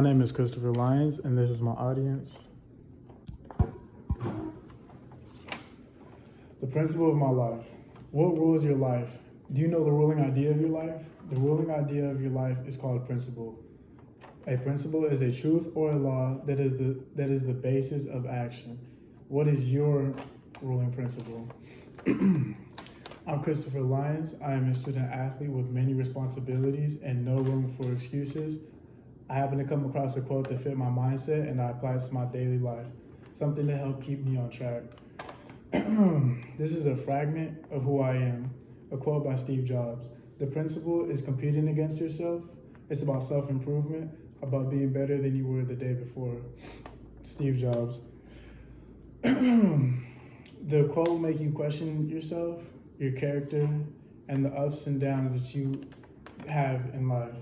My name is Christopher Lyons, and this is my audience. The principle of my life. What rules your life? Do you know the ruling idea of your life? The ruling idea of your life is called principle. A principle is a truth or a law that is the basis of action. What is your ruling principle? I'm Christopher Lyons. I am a student athlete with many responsibilities and no room for excuses. I happened to come across a quote that fit my mindset, and I applied it to my daily life, something to help keep me on track. This is a fragment of who I am, a quote by Steve Jobs. The principle is competing against yourself. It's about self-improvement, about being better than you were the day before. Steve Jobs. The quote will make you question yourself, your character, and the ups and downs that you have in life.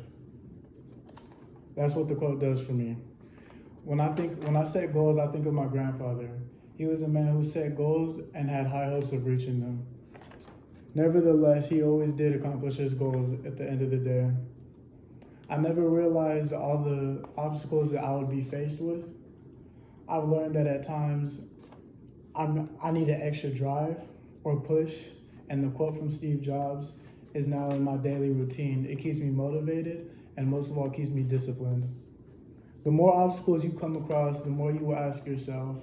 That's what the quote does for me. When I set goals, I think of my grandfather. He was a man who set goals and had high hopes of reaching them. Nevertheless, he always did accomplish his goals at the end of the day. I never realized all the obstacles that I would be faced with. I've learned that at times I need an extra drive or push, and the quote from Steve Jobs is now in my daily routine. It keeps me motivated, and most of all, keeps me disciplined. The more obstacles you come across, the more you will ask yourself,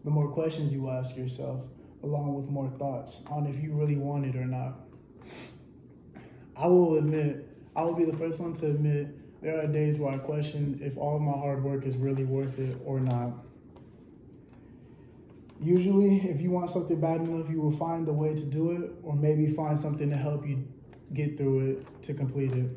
the more questions you will ask yourself, along with more thoughts on if you really want it or not. I will be the first one to admit there are days where I question if all of my hard work is really worth it or not. Usually, if you want something bad enough, you will find a way to do it, or maybe find something to help you get through it, to complete it.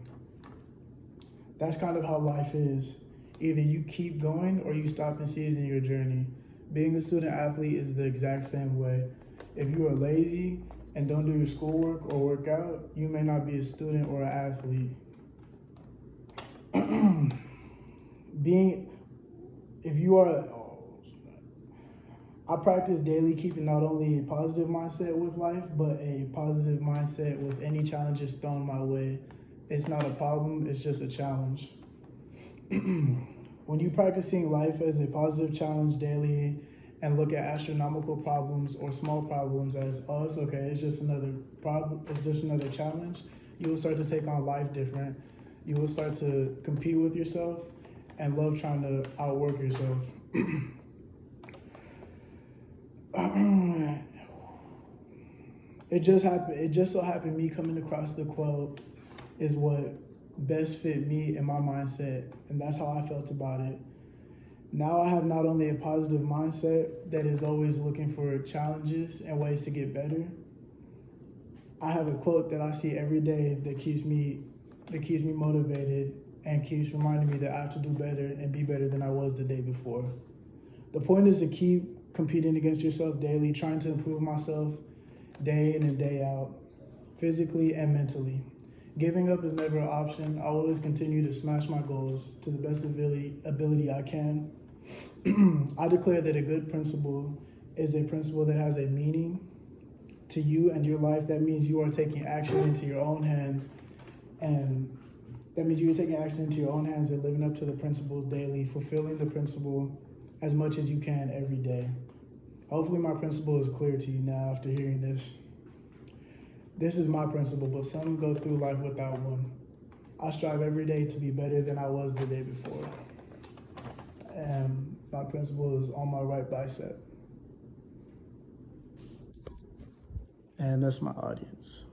That's kind of how life is. Either you keep going or you stop and seize in your journey. Being a student athlete is the exact same way. If you are lazy and don't do your schoolwork or work out, you may not be a student or an athlete. I practice daily keeping not only a positive mindset with life, but a positive mindset with any challenges thrown my way. It's not a problem, it's just a challenge. When you practice seeing life as a positive challenge daily and look at astronomical problems or small problems as, oh, it's okay, it's just another problem, it's just another challenge, you will start to take on life different. You will start to compete with yourself and love trying to outwork yourself. It just so happened me coming across the quote is what best fit me and my mindset, and that's how I felt about it. Now I have not only a positive mindset that is always looking for challenges and ways to get better. I have a quote that I see every day that keeps me motivated and keeps reminding me that I have to do better and be better than I was the day before. The point is to keep competing against yourself daily, trying to improve myself day in and day out, physically and mentally. Giving up is never an option. I always continue to smash my goals to the best ability I can. I declare that a good principle is a principle that has a meaning to you and your life. That means you are taking action into your own hands, and living up to the principle daily, fulfilling the principle as much as you can every day. Hopefully my principle is clear to you now after hearing this. This is my principle, but some go through life without one. I strive every day to be better than I was the day before. And my principle is on my right bicep. And that's my audience.